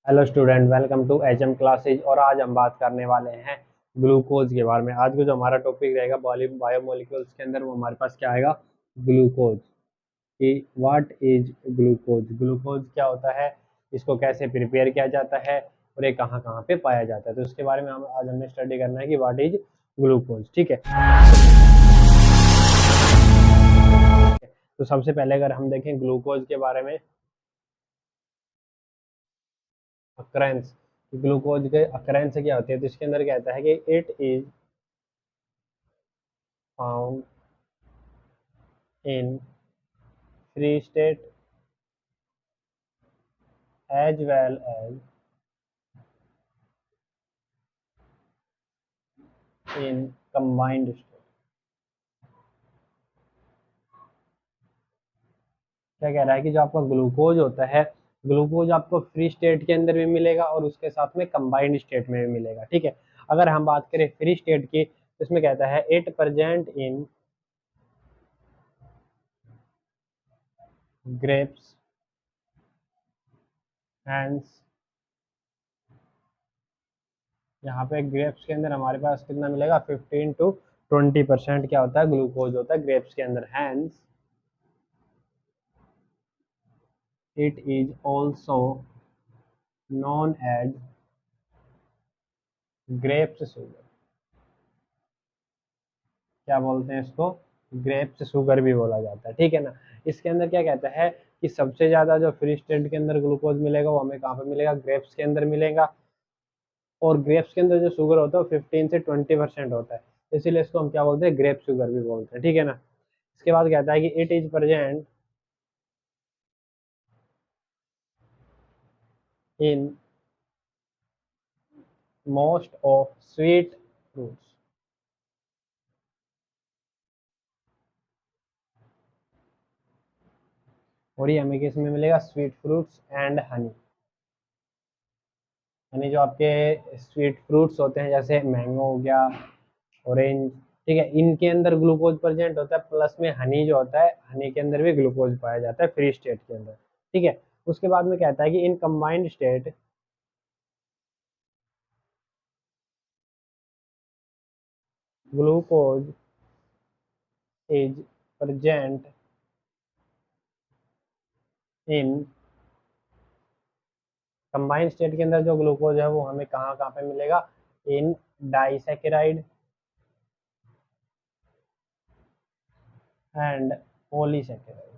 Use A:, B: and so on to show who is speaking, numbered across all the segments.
A: Hello student, welcome to HM classes. और आज हम बात करने वाले हैं ग्लूकोज के बारे में। आज का जो हमारा टॉपिक रहेगा बायोमोलिक्यूल्स के अंदर, वो हमारे पास क्या आएगा, ग्लूकोज। कि व्हाट इज ग्लूकोज, ग्लूकोज क्या होता है, इसको कैसे प्रिपेयर किया जाता है और ये कहाँ कहाँ पे पाया जाता है। तो उसके बारे में हम आज हमें स्टडी करना है कि व्हाट इज ग्लूकोज। ठीक है, तो सबसे पहले अगर हम देखें ग्लूकोज के बारे में, अक्रेंस, ग्लूकोज के अक्रेंस क्या होती है, तो इसके अंदर कहता है कि it is found in free state as well as in combined state। क्या कह रहा है कि जो आपका ग्लूकोज होता है, ग्लूकोज आपको फ्री स्टेट के अंदर भी मिलेगा और उसके साथ में कंबाइंड स्टेट में भी मिलेगा। ठीक है, अगर हम बात करें फ्री स्टेट की, तो इसमें कहता है it present in grapes hands. यहाँ पे ग्रेप्स के अंदर हमारे पास कितना मिलेगा, 15 to 20% क्या होता है, ग्लूकोज होता है ग्रेप्स के अंदर। Hence it is also known as grapes sugar. क्या बोलते हैं इसको, ग्रेप्स शुगर भी बोला जाता है। ठीक है ना। इसके अंदर क्या कहता है कि सबसे ज्यादा जो फ्री स्टेट के अंदर ग्लूकोज मिलेगा वो हमें कहाँ पे मिलेगा, ग्रेप्स के अंदर मिलेगा। और ग्रेप्स के अंदर जो शुगर होता है वो 15 से 20% होता है, इसीलिए इसको हम क्या बोलते हैं, ग्रेप शुगर भी बोलते हैं। ठीक है ना। इसके बाद कहता है कि it is present in most of sweet fruits. और ये हमें किस में मिलेगा, स्वीट फ्रूट्स एंड हनी। यानी जो आपके स्वीट फ्रूट्स होते हैं जैसे मैंगो हो गया, ऑरेंज, ठीक है, इनके अंदर ग्लूकोज प्रेजेंट होता है। प्लस में हनी जो होता है, हनी के अंदर भी ग्लूकोज पाया जाता है फ्री स्टेट के अंदर। ठीक है, उसके बाद में कहता है कि in combined state glucose is present in, combined state के अंदर जो ग्लूकोज है वो हमें कहाँ कहाँ पे मिलेगा, इन डाइसैकेराइड एंड पॉलीसैकेराइड।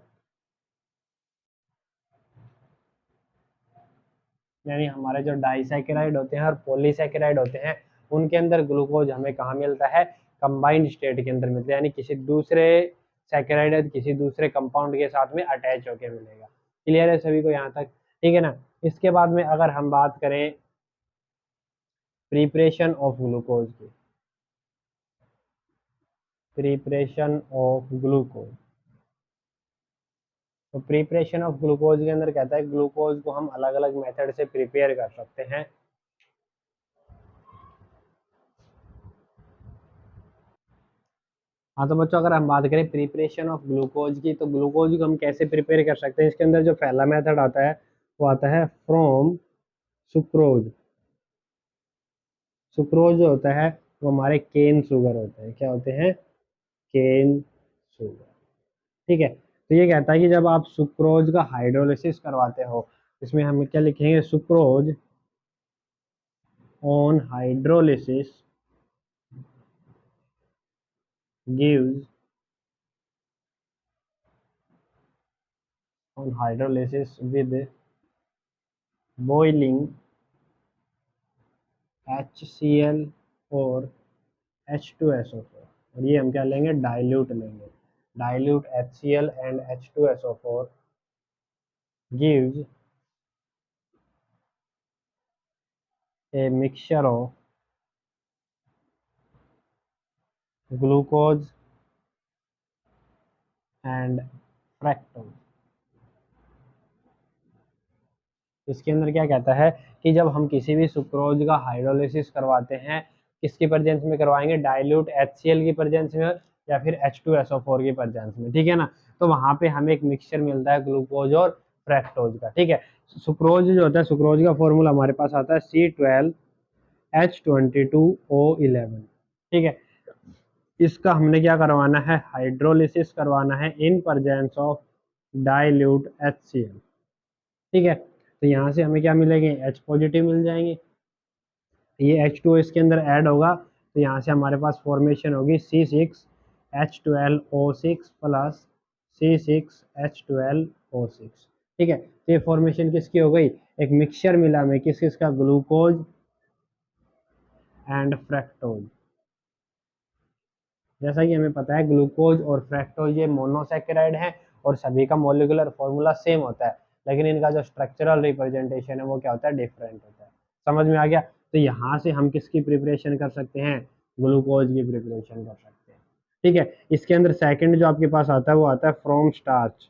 A: यानी हमारे जो डाइसैकेराइड होते हैं और पॉलीसैकेराइड होते हैं, उनके अंदर ग्लूकोज हमें कहाँ मिलता है, कंबाइंड स्टेट के अंदर मिलता है। यानी किसी दूसरे सैकेराइड किसी दूसरे कंपाउंड के साथ में अटैच होकर मिलेगा। क्लियर है सभी को यहाँ तक, ठीक है ना। इसके बाद में अगर हम बात करें प्रिपरेशन ऑफ ग्लूकोज की, प्रिपरेशन ऑफ ग्लूकोज, तो प्रिपरेशन ऑफ ग्लूकोज के अंदर कहता है ग्लूकोज को हम अलग अलग मेथड से प्रिपेयर कर सकते हैं। हाँ तो बच्चों, अगर हम बात करें प्रिपरेशन ऑफ ग्लूकोज की, तो ग्लूकोज को हम कैसे प्रिपेयर कर सकते हैं। इसके अंदर जो पहला मेथड आता है वो आता है फ्रॉम सुक्रोज। सुक्रोज जो होता है वो हमारे केन शुगर होते हैं। क्या होते हैं, केन शुगर। ठीक है, तो ये कहता है कि जब आप सुक्रोज का हाइड्रोलिसिस करवाते हो, इसमें हम क्या लिखेंगे, sucrose on hydrolysis gives, on hydrolysis with boiling HCl और H2SO4। और ये हम क्या लेंगे, डाइल्यूट लेंगे। Dilute HCl and H2SO4 gives a mixture of glucose and fructose। इसके अंदर क्या कहता है कि जब हम किसी भी सुक्रोज का हाइड्रोलिसिस करवाते हैं, किसकी प्रेजेंस में करवाएंगे, डाइल्यूट HCl की प्रेजेंस में या फिर H2SO4 की प्रेजेंस में। ठीक है ना। तो वहां पे हमें एक मिक्सचर मिलता है ग्लूकोज और फ्रैक्टोज का। ठीक है, सुक्रोज जो होता है, सुक्रोज का फॉर्मूला हमारे पास आता है C12H22O11। ठीक है, इसका हमने क्या करवाना है, हाइड्रोलिसिस करवाना है in presence of dilute HCl। ठीक है, तो यहाँ से हमें क्या मिलेंगे, H पॉजिटिव मिल जाएंगे, ये H2O इसके अंदर ऐड होगा, तो यहाँ से हमारे पास फॉर्मेशन होगी C6H12O6 प्लस C6H12O6। ठीक है, तो ये फॉर्मेशन किसकी हो गई, एक मिक्सचर मिला हमें किस किस का, ग्लूकोज एंड फ्रैक्टोज। जैसा कि हमें पता है ग्लूकोज और फ्रैक्टोज ये मोनोसैकेराइड है और सभी का मॉलिक्यूलर फॉर्मूला सेम होता है, लेकिन इनका जो स्ट्रक्चरल रिप्रेजेंटेशन है वो क्या होता है, डिफरेंट होता है। समझ में आ गया। तो यहाँ से हम किसकी प्रिपरेशन कर सकते हैं, ग्लूकोज की प्रिपरेशन कर सकते हैं। ठीक है, इसके अंदर सेकंड जो आपके पास आता है वो आता है from starch.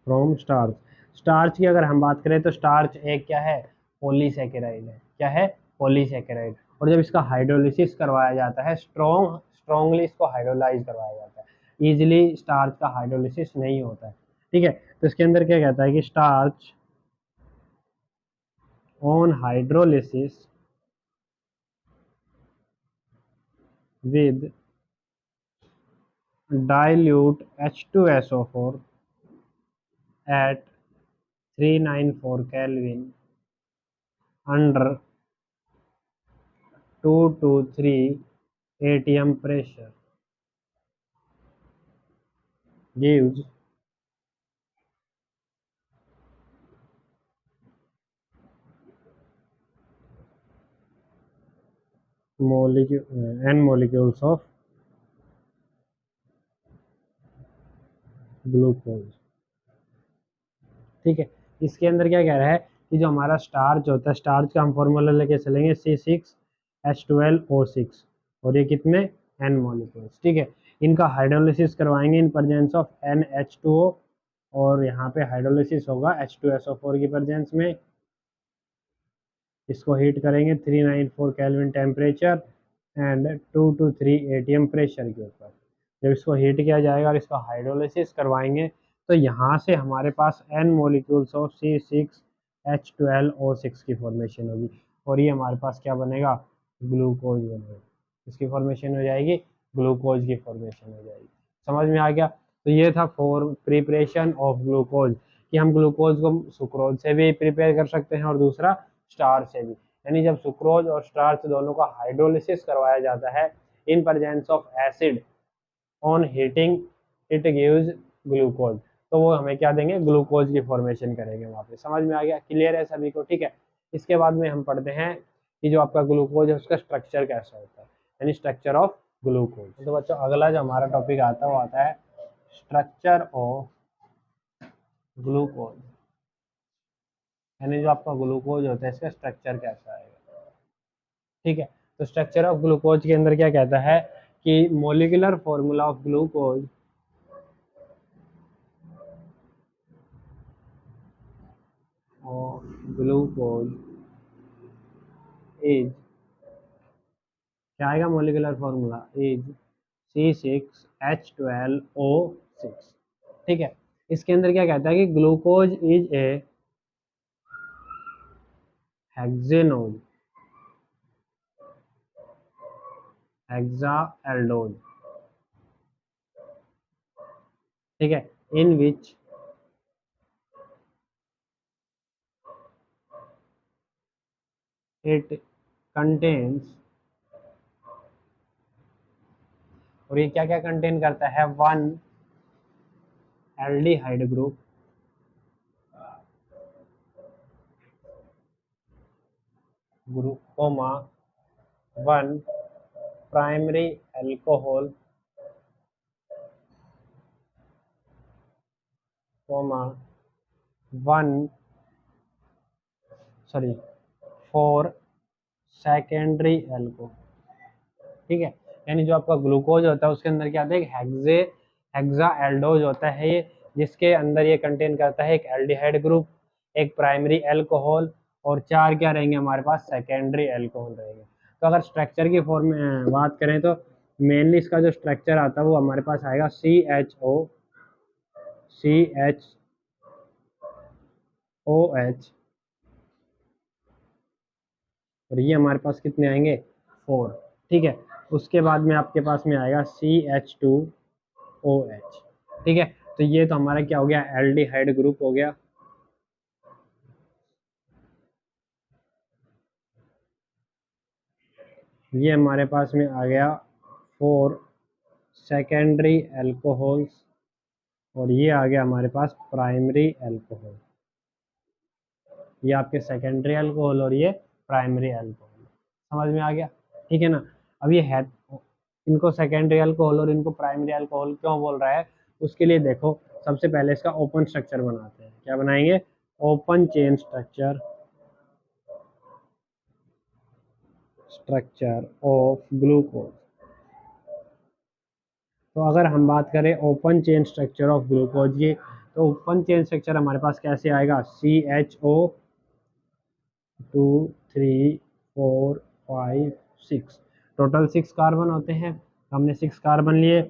A: From starch, starch की अगर हम बात करें तो स्टार्च एक क्या है, पॉलीसैकेराइड है। क्या है, पॉलीसैकेराइड। और जब इसका हाइड्रोलिसिस करवाया जाता है, स्ट्रॉन्गली इसको हाइड्रोलाइज करवाया जाता है, इजीली स्टार्च का हाइड्रोलिसिस नहीं होता है। ठीक है, तो इसके अंदर क्या कहता है कि starch on hydrolysis with dilute H2SO4 at 394 Kelvin under 2 to 3 atm pressure gives n molecules of glucose. ठीक है, इसके अंदर क्या कह रहा है कि जो हमारा स्टार्च होता है, स्टार्च का हम फॉर्मूला लेके चलेंगे C6H12O6 और ये कितने, n मॉलिक्यूल्स। ठीक है, इनका हाइड्रोलिसिस करवाएंगे इन प्रेजेंस ऑफ NH2O और यहाँ पे हाइड्रोलिसिस होगा H2SO4 की प्रेजेंस में। इसको हीट करेंगे 394 kelvin temperature and 2 to 3 atm pressure के ऊपर। जब इसको हीट किया जाएगा और इसका हाइड्रोलिसिस करवाएंगे तो यहाँ से हमारे पास n मॉलिक्यूल्स ऑफ C6H12O6 की फॉर्मेशन होगी और ये हमारे पास क्या बनेगा, ग्लूकोज बनेगा। इसकी फॉर्मेशन हो जाएगी, ग्लूकोज की फॉर्मेशन हो जाएगी। समझ में आ गया। तो ये था फॉर प्रिपरेशन ऑफ ग्लूकोज, कि हम ग्लूकोज को सुक्रोज से भी प्रिपेयर कर सकते हैं और दूसरा स्टार्च से भी। यानी जब सुक्रोज और स्टार्च दोनों का हाइड्रोलिसिस करवाया जाता है in presence of acid on heating it gives glucose, तो वो हमें क्या देंगे, ग्लूकोज की फॉर्मेशन करेंगे वहाँ पे। समझ में आ गया, क्लियर है सभी को। ठीक है, इसके बाद में हम पढ़ते हैं कि जो आपका ग्लूकोज है उसका स्ट्रक्चर कैसा होता है, यानी स्ट्रक्चर ऑफ ग्लूकोज। तो बच्चों अगला जो हमारा टॉपिक आता है वो आता है स्ट्रक्चर ऑफ ग्लूकोज, यानी जो आपका ग्लूकोज होता है इसका स्ट्रक्चर कैसा आएगा। ठीक है, तो स्ट्रक्चर ऑफ ग्लूकोज के अंदर क्या कहता है कि मोलिकुलर फॉर्मूला ऑफ ग्लूकोज और ग्लूकोज इज, क्या आएगा मोलिकुलर फॉर्मूला, इज C6H12O6। ठीक है, इसके अंदर क्या कहता है कि ग्लूकोज इज ए हेक्सेनोज, हेक्साएल्डोज। ठीक है, इन विच इट कंटेन्स, और ये क्या क्या कंटेन करता है, 1 aldehyde group, comma 1 primary alcohol, comma 4 secondary alcohol. ठीक है, यानी जो आपका ग्लूकोज होता है उसके अंदर क्या आता है, हेक्साएल्डोज होता है ये, जिसके अंदर ये कंटेन करता है एक एल्डिहाइड ग्रुप, एक प्राइमरी अल्कोहल और 4 क्या रहेंगे हमारे पास, सेकेंडरी अल्कोहल रहेंगे। तो अगर स्ट्रक्चर की फॉर्म में बात करें तो मेनली इसका जो स्ट्रक्चर आता है वो हमारे पास आएगा CHO CHOH, और ये हमारे पास कितने आएंगे 4, ठीक है। उसके बाद में आपके पास में आएगा CH2OH, ठीक है। तो ये तो हमारा क्या हो गया, एल्डिहाइड ग्रुप हो गया। ये हमारे पास में आ गया 4 सेकेंडरी एल्कोहल्स, और ये आ गया हमारे पास प्राइमरी एल्कोहल। ये आपके सेकेंडरी अल्कोहल और ये प्राइमरी अल्कोहल, समझ में आ गया, ठीक है ना। अब ये है, इनको सेकेंडरी अल्कोहल और इनको प्राइमरी अल्कोहल क्यों बोल रहा है, उसके लिए देखो सबसे पहले इसका ओपन स्ट्रक्चर बनाते हैं। क्या बनाएंगे, open chain structure of glucose. तो अगर हम बात करें open chain structure of glucose की, तो ओपन चेन स्ट्रक्चर हमारे पास कैसे आएगा, CHO 2 3 4 5 6, टोटल 6 कार्बन होते हैं। हमने 6 कार्बन लिए।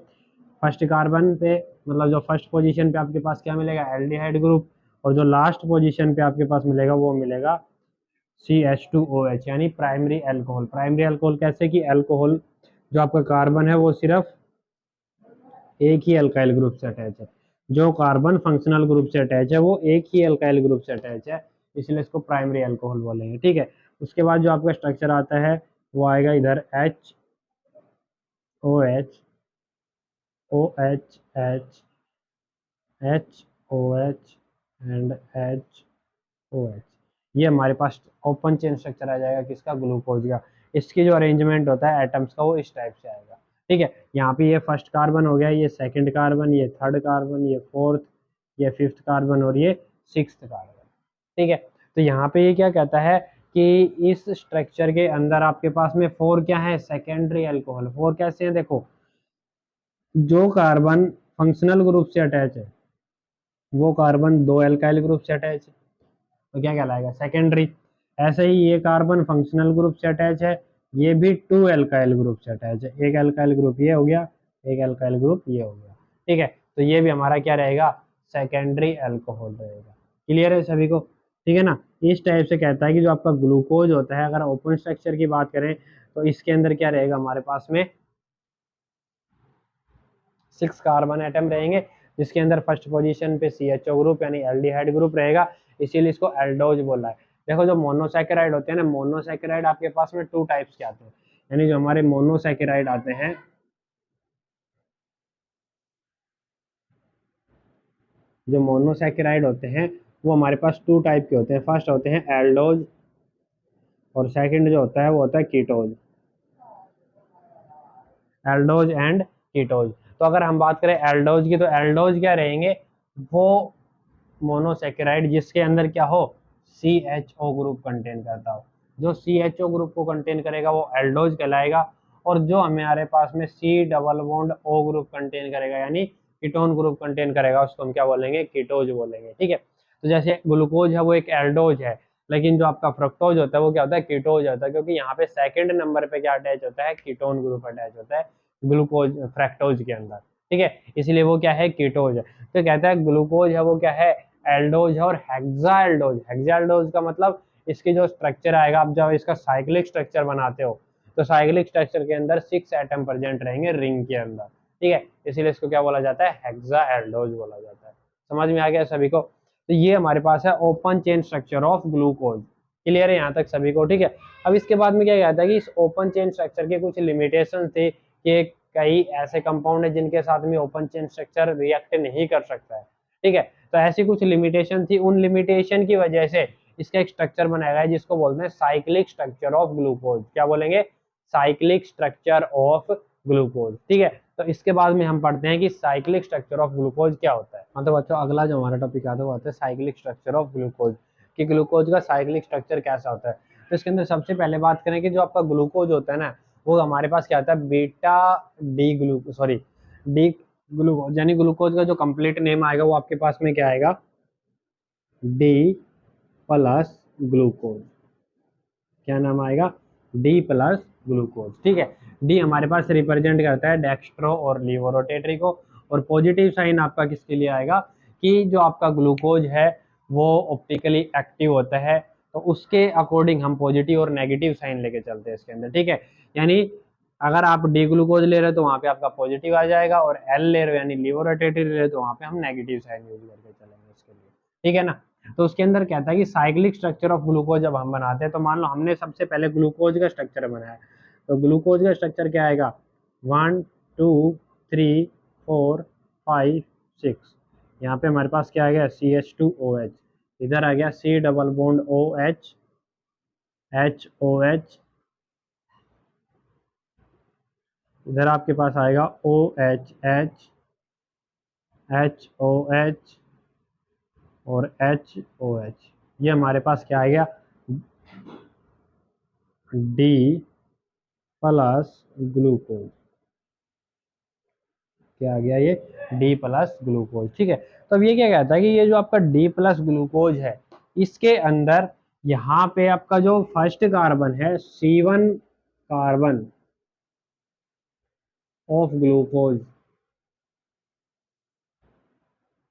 A: फर्स्ट कार्बन पे मतलब जो फर्स्ट पोजीशन पे आपके पास क्या मिलेगा, एल्डिहाइड ग्रुप, और जो लास्ट पोजीशन पे आपके पास मिलेगा वो मिलेगा CH2OH, यानी प्राइमरी अल्कोहल। प्राइमरी अल्कोहल कैसे कि अल्कोहल जो आपका कार्बन है वो सिर्फ एक ही अल्काइल ग्रुप से अटैच है, जो कार्बन फंक्शनल ग्रुप से अटैच है वो एक ही अल्काइल ग्रुप से अटैच है, इसलिए इसको प्राइमरी अल्कोहल बोलेंगे, ठीक है। उसके बाद जो आपका स्ट्रक्चर आता है वो आएगा इधर HOH OH HOH and HOH। ये हमारे पास ओपन चेन स्ट्रक्चर आ जाएगा किसका, ग्लूकोज का। इसकी जो अरेंजमेंट होता है एटम्स का वो इस टाइप से आएगा, ठीक है। यहाँ पे ये फर्स्ट कार्बन हो गया, ये सेकंड कार्बन, ये थर्ड कार्बन, ये फोर्थ, ये फिफ्थ कार्बन और ये सिक्स्थ कार्बन, ठीक है। तो यहाँ पे ये क्या कहता है कि इस स्ट्रक्चर के अंदर आपके पास में 4 क्या है, सेकेंडरी अल्कोहल। 4 कैसे हैं, देखो जो कार्बन फंक्शनल ग्रुप से अटैच है वो कार्बन 2 एल्काइल ग्रुप से अटैच है, तो क्या कहलाएगा, सेकेंडरी। ऐसे ही ये कार्बन फंक्शनल ग्रुप से अटैच है, ये भी 2 एल्काइल ग्रुप से अटैच है। एक एल्काइल ग्रुप ये हो गया, एक एल्काइल ग्रुप ये हो गया, ठीक है। तो ये भी हमारा क्या रहेगा, सेकेंडरी अल्कोहल रहेगा। क्लियर है सभी को, ठीक है ना। इस टाइप से कहता है कि जो आपका ग्लूकोज होता है, अगर ओपन स्ट्रक्चर की बात करें तो इसके अंदर क्या रहेगा, हमारे पास में 6 कार्बन एटम रहेंगे, जिसके अंदर फर्स्ट पोजीशन पे CHO ग्रुप यानी एल्डिहाइड ग्रुप रहेगा, इसीलिए इसको एल्डोज बोला है। देखो जो मोनोसैकेराइड होते हैं ना, मोनोसैकेराइड आपके पास में 2 टाइप्स के आते हैं, यानी जो हमारे मोनोसैकेराइड आते हैं, जो मोनोसैकेराइड होते हैं वो हमारे पास 2 टाइप के होते हैं। फर्स्ट होते हैं एल्डोज, और सेकंड जो होता है वो होता है कीटोज, एल्डोज एंड कीटोज। तो अगर हम बात करें एल्डोज की, तो एल्डोज क्या रहेंगे, वो मोनोसैकेराइड जिसके अंदर क्या हो, CHO ग्रुप कंटेन करता हो। जो CHO ग्रुप को कंटेन करेगा वो एल्डोज कहलाएगा, और जो हमारे पास में C double bond O group contain करेगा यानी कीटोन ग्रुप कंटेन करेगा, उसको हम क्या बोलेंगे, कीटोज बोलेंगे, ठीक है। तो जैसे ग्लूकोज है वो एक एल्डोज है, लेकिन जो आपका फ्रक्टोज होता है वो क्या होता है, कीटोज होता है, क्योंकि यहाँ पे सेकंड नंबर पे क्या अटैच होता है, कीटोन ग्रुप अटैच होता है ग्लूकोज फ्रक्टोज के अंदर, ठीक है, इसलिए वो क्या है, कीटोज है। तो कहता है ग्लूकोज है वो क्या है, एल्डोज है, और हेक्सा एल्डोज। हेक्सा एल्डोज का मतलब इसकी जो स्ट्रक्चर आएगा, आप जब इसका साइक्लिक स्ट्रक्चर बनाते हो तो साइक्लिक स्ट्रक्चर के अंदर 6 एटम प्रेजेंट रहेंगे रिंग के अंदर, ठीक है, इसीलिए इसको क्या बोला जाता है, हेक्सा एल्डोज बोला जाता है। समझ में आ गया सभी को। तो ये हमारे पास है open chain structure of glucose. Clear है यहाँ तक सभी को, ठीक है। अब इसके बाद में क्या कहता है कि इस ओपन चेन स्ट्रक्चर के कुछ लिमिटेशन थे कि कई ऐसे कंपाउंड है जिनके साथ में ओपन चेन स्ट्रक्चर रिएक्ट नहीं कर सकता है, ठीक है। तो ऐसी कुछ लिमिटेशन थी, उन लिमिटेशन की वजह से इसका एक स्ट्रक्चर बनाया गया है जिसको बोलते हैं साइक्लिक स्ट्रक्चर ऑफ ग्लूकोज। क्या बोलेंगे, साइक्लिक स्ट्रक्चर ऑफ ग्लूकोज, ठीक है। तो इसके बाद में हम पढ़ते हैं कि साइक्लिक स्ट्रक्चर ऑफ ग्लूकोज क्या होता है। हाँ तो बच्चों अगला जो हमारा टॉपिक आता है वो आता है साइक्लिक स्ट्रक्चर ऑफ ग्लूकोज, कि ग्लूकोज का साइक्लिक स्ट्रक्चर कैसा होता है। तो इसके अंदर सबसे पहले बात करें कि जो आपका ग्लूकोज होता है ना, वो हमारे पास क्या आता है, बीटा डी ग्लूकोज, यानी ग्लूकोज का जो कंप्लीट नेम आएगा वो आपके पास में क्या आएगा, डी प्लस ग्लूकोज। क्या नाम आएगा, डी प्लस ग्लूकोज, ठीक है। डी हमारे पास रिप्रेजेंट करता है डेक्स्ट्रो और लीवो रोटेटरी को, और पॉजिटिव साइन आपका किसके लिए आएगा, कि जो आपका ग्लूकोज है वो ऑप्टिकली एक्टिव होता है, तो उसके अकॉर्डिंग हम पॉजिटिव और नेगेटिव साइन लेके चलते हैं इसके अंदर, ठीक है। यानी अगर आप डी ग्लूकोज ले रहे हो तो वहाँ पे आपका पॉजिटिव आ जाएगा, और एल ले रहे हो यानी लिवोरेटेटिव ले रहे हो तो वहाँ पे हम नेगेटिव साइन यूज करके चलेंगे उसके लिए, ठीक है ना। तो उसके अंदर कहता है कि साइक्लिक स्ट्रक्चर ऑफ ग्लूकोज जब हम बनाते हैं, तो मान लो हमने सबसे पहले ग्लूकोज का स्ट्रक्चर बनाया, तो ग्लूकोज का स्ट्रक्चर क्या आएगा, 1 2 3 4 5 6। यहाँ पे हमारे पास क्या आ गया, CH2OH, इधर आ गया C double bond OH HOH, इधर आपके पास आएगा OHH HOH और HOH। ये हमारे पास क्या आ गया, D प्लस ग्लूकोज, क्या आ गया ये, D प्लस ग्लूकोज, ठीक है। तो अब ये क्या कहता है कि ये जो आपका D प्लस ग्लूकोज है, इसके अंदर यहाँ पे आपका जो फर्स्ट कार्बन है C1 carbon of glucose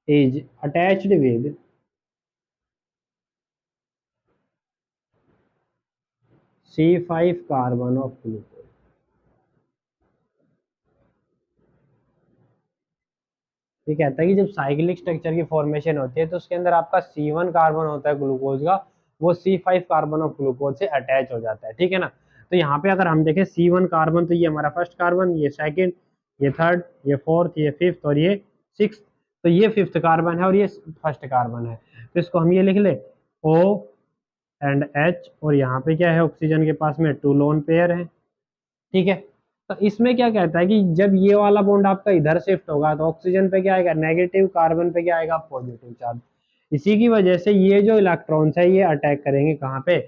A: is attached with C5 carbon of glucose. ये कहता है कि जब साइक्लिक स्ट्रक्चर की फॉर्मेशन होती है तो उसके अंदर आपका C1 कार्बन होता है ग्लूकोज का, वो C5 कार्बन ऑफ ग्लूकोज से अटैच हो जाता है, ठीक है ना। तो यहाँ पे अगर हम देखें C1 कार्बन, तो ये हमारा फर्स्ट कार्बन, ये सेकंड, ये थर्ड, ये फोर्थ, ये फिफ्थ और ये सिक्स्थ। तो ये फिफ्थ कार्बन है और ये फर्स्ट कार्बन है, तो इसको हम ये लिख ले O एंड H, और यहाँ पे क्या है, ऑक्सीजन के पास में 2 लोन पेयर है, ठीक है। तो इसमें क्या कहता है कि जब ये वाला बॉन्ड आपका इधर शिफ्ट होगा तो ऑक्सीजन पे क्या आएगा, नेगेटिव, कार्बन पे क्या आएगा, पॉजिटिव चार्ज। इसी की वजह से ये जो इलेक्ट्रॉन्स है ये अटैक करेंगे कहाँ पे,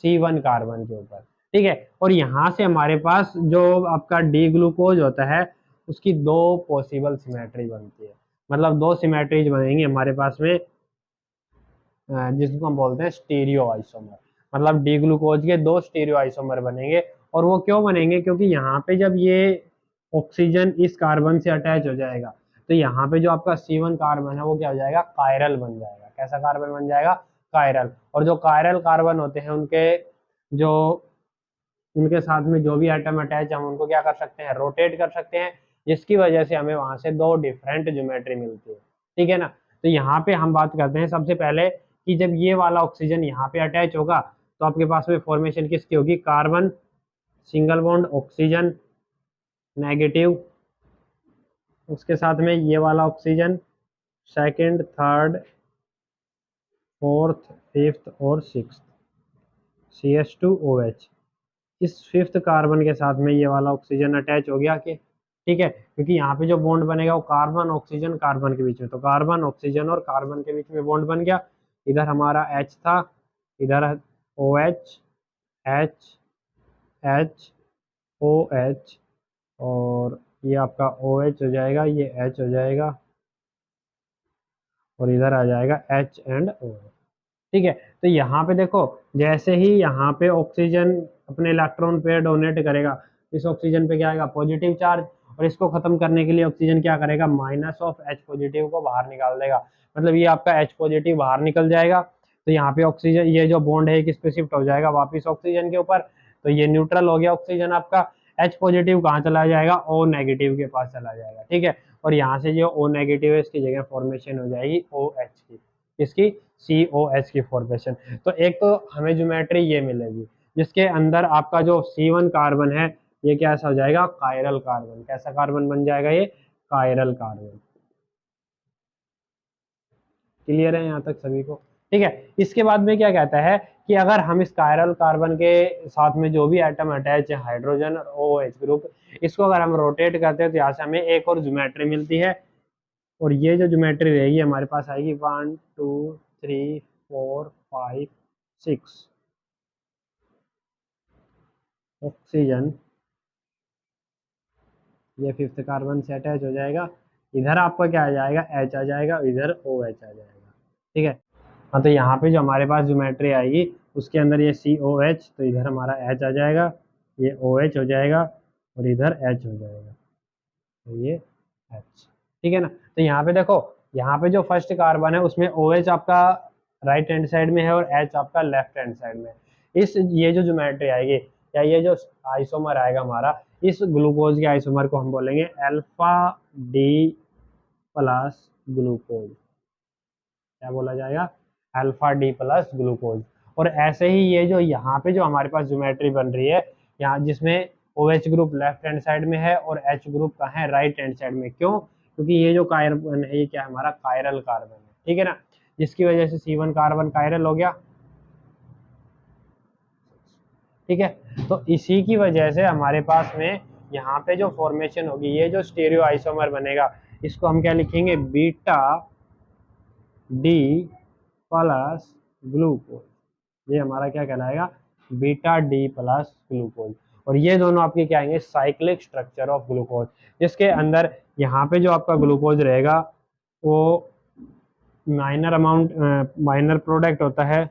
A: C1 कार्बन के ऊपर, ठीक है। और यहाँ से हमारे पास जो आपका डी ग्लूकोज होता है उसकी दो पॉसिबल सिमेट्री बनती है, मतलब दो सिमेट्रीज बनेंगी हमारे पास में, जिसको हम बोलते हैं स्टीरियो आइसोमर। मतलब डी ग्लूकोज के दो स्टीरियो आइसोमर बनेंगे, और वो क्यों बनेंगे, क्योंकि यहाँ पे जब ये ऑक्सीजन इस कार्बन से अटैच हो जाएगा तो यहाँ पे जो आपका C1 कार्बन है वो क्या हो जाएगा, कायरल बन जाएगा। कैसा कार्बन बन जाएगा, कायरल। और जो कायरल कार्बन होते हैं उनके जो उनके साथ में जो भी एटम अटैच है हम उनको क्या कर सकते हैं, रोटेट कर सकते हैं, जिसकी वजह से हमें वहां से दो डिफरेंट ज्योमेट्री मिलती है, ठीक है ना। तो यहाँ पे हम बात करते हैं सबसे पहले कि जब ये वाला ऑक्सीजन यहाँ पे अटैच होगा तो आपके पास में फॉर्मेशन किसकी होगी, carbon single bond oxygen negative, उसके साथ में ये वाला oxygen second, third, fourth, fifth और सिक्स्थ, CH2OH। इस फिफ्थ कार्बन के साथ में ये वाला ऑक्सीजन अटैच हो गया कि, ठीक है, क्योंकि यहाँ पे जो बॉन्ड बनेगा वो कार्बन ऑक्सीजन कार्बन के बीच में, तो कार्बन ऑक्सीजन और कार्बन के बीच में बॉन्ड बन गया। इधर हमारा H था, इधर OH H H OH, और ये आपका OH हो जाएगा, ये H हो जाएगा, और इधर आ जाएगा H एंड OH, ठीक है। तो यहाँ पे देखो, जैसे ही यहाँ पे ऑक्सीजन अपने इलेक्ट्रॉन पेयर डोनेट करेगा, इस ऑक्सीजन पे क्या आएगा, पॉजिटिव चार्ज, और इसको खत्म करने के लिए ऑक्सीजन क्या करेगा, माइनस ऑफ H पॉजिटिव को बाहर निकाल देगा, मतलब ये आपका H पॉजिटिव बाहर निकल जाएगा। तो यहाँ पे ऑक्सीजन, ये जो बॉन्ड है किस पे शिफ्ट हो जाएगा, वापिस ऑक्सीजन के ऊपर, तो ये न्यूट्रल हो गया ऑक्सीजन आपका। H पॉजिटिव कहाँ चला जाएगा, O नेगेटिव के पास चला जाएगा, ठीक है। और यहाँ से जो O नेगेटिव है इसकी जगह फॉर्मेशन हो जाएगी OH की, किसकी, COH की फॉर्मेशन। तो एक तो हमें ज्योमेट्री ये मिलेगी जिसके अंदर आपका जो C1 कार्बन है ये कैसा हो जाएगा, कायरल कार्बन। कैसा कार्बन बन जाएगा ये, कायरल कार्बन। क्लियर है यहाँ तक सभी को, ठीक है। इसके बाद में क्या कहता है कि अगर हम इस कायरल कार्बन के साथ में जो भी एटम अटैच है, हाइड्रोजन और OH ग्रुप, इसको अगर हम रोटेट करते हैं तो यहाँ से हमें एक और ज्योमेट्री मिलती है, और ये जो ज्योमेट्री रहेगी हमारे पास आएगी 1 2 3 4 5 6। ऑक्सीजन ये फिफ्थ कार्बन से अटैच हो जाएगा, इधर आपका क्या आ जाएगा, H आ जाएगा, इधर OH आ जाएगा, ठीक है। हाँ, तो यहाँ पे जो हमारे पास ज्योमेट्री आएगी उसके अंदर ये COH, तो इधर हमारा H आ जाएगा, ये OH हो जाएगा, और इधर H हो जाएगा, तो ये H, ठीक है ना। तो यहाँ पे देखो यहाँ पे जो फर्स्ट कार्बन है उसमें OH आपका राइट हैंड साइड में है और H आपका लेफ्ट हैंड साइड में है। इस ये जो ज्योमेट्री आएगी या ये जो आइसोमर आएगा हमारा, इस ग्लूकोज के आइसोमर को हम बोलेंगे अल्फा डी प्लस ग्लूकोज। क्या बोला जाएगा? Alpha D plus glucose. और ऐसे ही ये जो यहाँ पे जो हमारे पास ज्योमेट्री बन रही है यहाँ, जिसमें OH group left hand side में है और H ग्रुप का है राइट हैंड साइड में। क्यों? क्योंकि ये जो कार्बन है ये क्या है? हमारा कायरल कार्बन है, ठीक है ना, जिसकी वजह से C1 कार्बन कायरल हो गया, ठीक है। तो इसी की वजह से हमारे पास में यहाँ पे जो फॉर्मेशन होगी, ये जो स्टीरियो आइसोमर बनेगा, इसको हम क्या लिखेंगे? Beta D plus glucose. ये हमारा क्या कहलाएगा? Beta D plus glucose. और ये दोनों आपके क्या आएंगे? साइक्लिक स्ट्रक्चर ऑफ ग्लूकोज, जिसके अंदर यहाँ पे जो आपका ग्लूकोज रहेगा वो माइनर प्रोडक्ट होता है।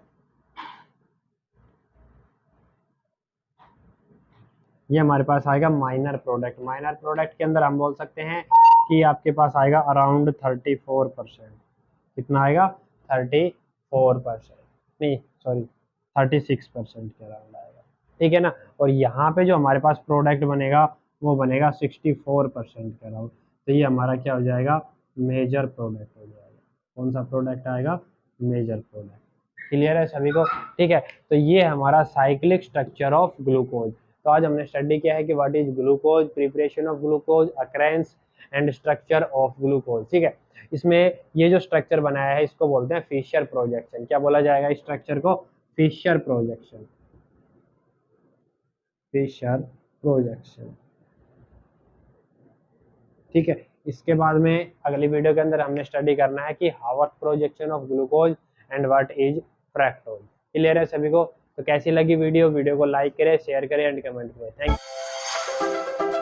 A: ये हमारे पास आएगा माइनर प्रोडक्ट। माइनर प्रोडक्ट के अंदर हम बोल सकते हैं कि आपके पास आएगा अराउंड 34%। कितना आएगा? 34%, नहीं सॉरी 36% के अराउंड आएगा, ठीक है ना। और यहाँ पे जो हमारे पास प्रोडक्ट बनेगा वो बनेगा 64% के अराउंड। तो ये हमारा क्या हो जाएगा? मेजर प्रोडक्ट हो जाएगा। कौन सा प्रोडक्ट आएगा? Major product. क्लियर है सभी को? ठीक है। तो ये हमारा साइक्लिक स्ट्रक्चर ऑफ ग्लूकोज। तो आज हमने स्टडी किया है कि what is glucose, preparation of glucose, occurrence and structure of glucose, ठीक है। इसमें ये जो स्ट्रक्चर बनाया है इसको बोलते हैं फिशर प्रोजेक्शन। क्या बोला जाएगा इस स्ट्रक्चर को? Fisher projection. फिशर प्रोजेक्शन, ठीक है। इसके बाद में अगली वीडियो के अंदर हमने स्टडी करना है कि Haworth projection of glucose and what is fructose. Clear है सभी को? तो कैसी लगी वीडियो को लाइक करें, शेयर करें एंड कमेंट करें। Thank you.